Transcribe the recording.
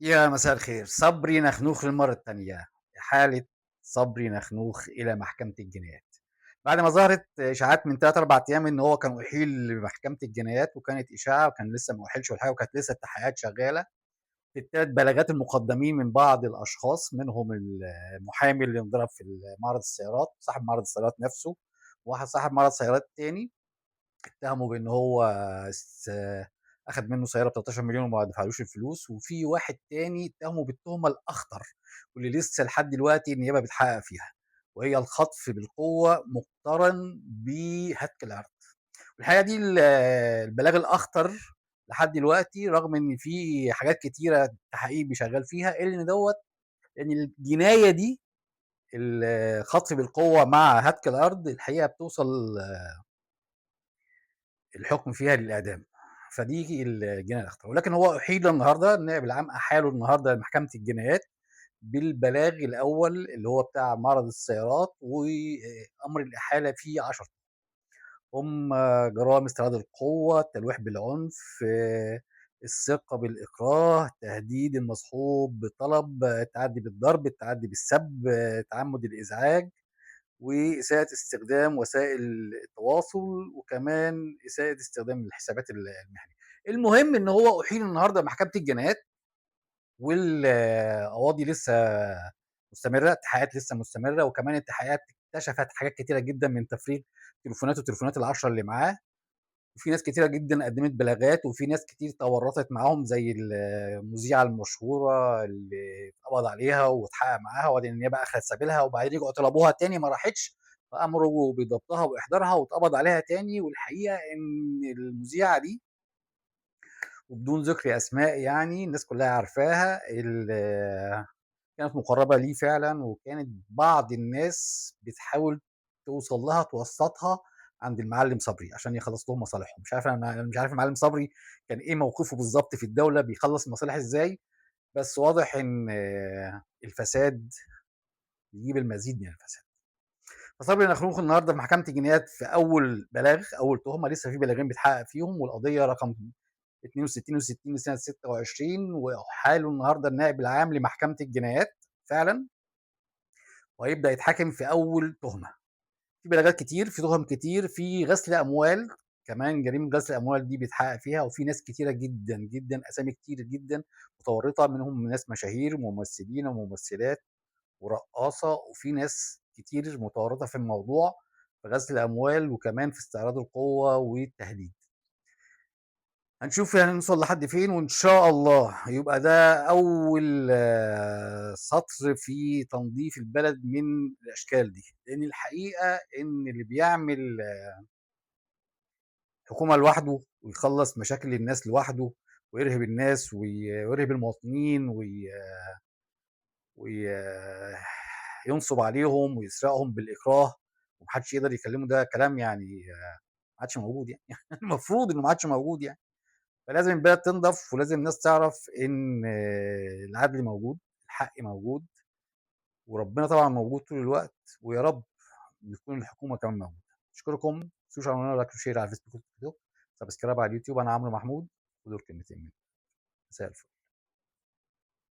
يا مساء الخير، صبري نخنوخ للمرة التانية، إحالة صبري نخنوخ إلى محكمة الجنايات. بعد ما ظهرت إشاعات من 3، 4 أيام إن هو كان أُحيل لمحكمة الجنايات، وكانت إشاعة وكان لسه ما أُحيلش ولا حاجة، وكانت لسه التحقيقات شغالة في ال3 بلاغات المقدمين من بعض الأشخاص، منهم المحامي اللي انضرب في معرض السيارات، صاحب معرض السيارات نفسه، وواحد صاحب معرض سيارات تاني اتهموا بإن هو س أخد منه سيارة ب13.000.000 وما دفعلوش الفلوس، وفي واحد تاني اتهمه بالتهمة الأخطر، واللي لسه لحد دلوقتي النيابة بتحقق فيها، وهي الخطف بالقوة مقترن بهتك العرض. والحقيقة دي البلاغ الأخطر لحد دلوقتي، رغم إن في حاجات كتيرة التحقيق شغال فيها، إلا إن الجناية دي الخطف بالقوة مع هتك الأرض الحقيقة بتوصل الحكم فيها للإعدام. فدي الجناية الأخطر، ولكن هو أُحيل النهارده، النائب العام أحاله النهارده لمحكمة الجنايات بالبلاغ الأول اللي هو بتاع معرض السيارات، وأمر الإحالة فيه 10 هم جرائم استغلال القوة، التلويح بالعنف، السرقة بالإكراه، تهديد المصحوب بطلب، التعدي بالضرب، التعدي بالسَب، تعمد الإزعاج، وإساءة استخدام وسائل التواصل، وكمان إساءة استخدام الحسابات المهنية. المهم إن هو أُحيل النهارده محكمة الجنايات، والقواضي لسه مستمرة، التحقيقات لسه مستمرة، وكمان التحقيقات اكتشفت حاجات كتيرة جدًا من تفريغ تليفوناته وتليفونات ال10 اللي معاه، وفي ناس كتيرة جدًا قدّمت بلاغات، وفي ناس كتير تورّطت معاهم زي المذيعة المشهورة اللي اتقبض عليها واتحقق معاها، وبعدين النيابة أخدت سبيلها، وبعدين رجعوا طلبوها تاني ما راحتش، فأمروا بضبطها وإحضارها واتقبض عليها تاني. والحقيقة إن المذيعة دي، وبدون ذكر أسماء يعني الناس كلّها عارفاها، كانت مقرّبة ليه فعلًا، وكانت بعض الناس بتحاول توصل لها توسّطها عند المعلم صبري عشان يخلّص لهم مصالحهم. أنا مش عارف المعلم صبري كان إيه موقفه بالضبط في الدولة، بيخلّص المصالح إزاي، بس واضح إن الفساد يجيب المزيد من الفساد. فصبري نخنوخ النهارده في محكمة الجنايات في أول بلاغ، أول تُهمة، لسه في بلاغين بيتحقق فيهم، والقضية رقم 62 لسنة 26، وأُحاله النهارده النائب العام لمحكمة الجنايات فعلًا، وهيبدأ يتحاكم في أول تُهمة. في بلاغات كتير، في تُهَم كتير، في غسل أموال، كمان جريمة غسل الأموال دي بيتحقق فيها، وفي ناس كتيرة جدًا، جدًا، أسامي كتير جدًا متورطة، منهم ناس مشاهير وممثلين وممثلات ورقاصة، وفي ناس كتير متورطة في الموضوع، في غسل الأموال وكمان في استعراض القوة والتهديد. هنشوف هنوصل لحد فين، وإن شاء الله يبقى ده أول سطر في تنضيف البلد من الأشكال دي، لإن الحقيقة إن اللي بيعمل حكومة لوحده ويخلّص مشاكل الناس لوحده، ويرهب الناس ويرهب المواطنين وي ينصب عليهم ويسرقهم بالإكراه، وما حدش يقدر يكلمه، ده كلام يعني ما عادش موجود يعني. المفروض إنه ما عادش موجود يعني. فلازم البلد تنضف، ولازم الناس تعرف إن العدل موجود، الحق موجود، وربنا طبعًا موجود طول الوقت، ويا رب تكون الحكومة كمان موجودة. أشكركم، ما تنسوش تعملوا لنا لايك وشير على الفيسبوك والتيك توك، سبسكرايب على اليوتيوب. أنا عمرو محمود، ودول كلمتين مني. مساء الفل.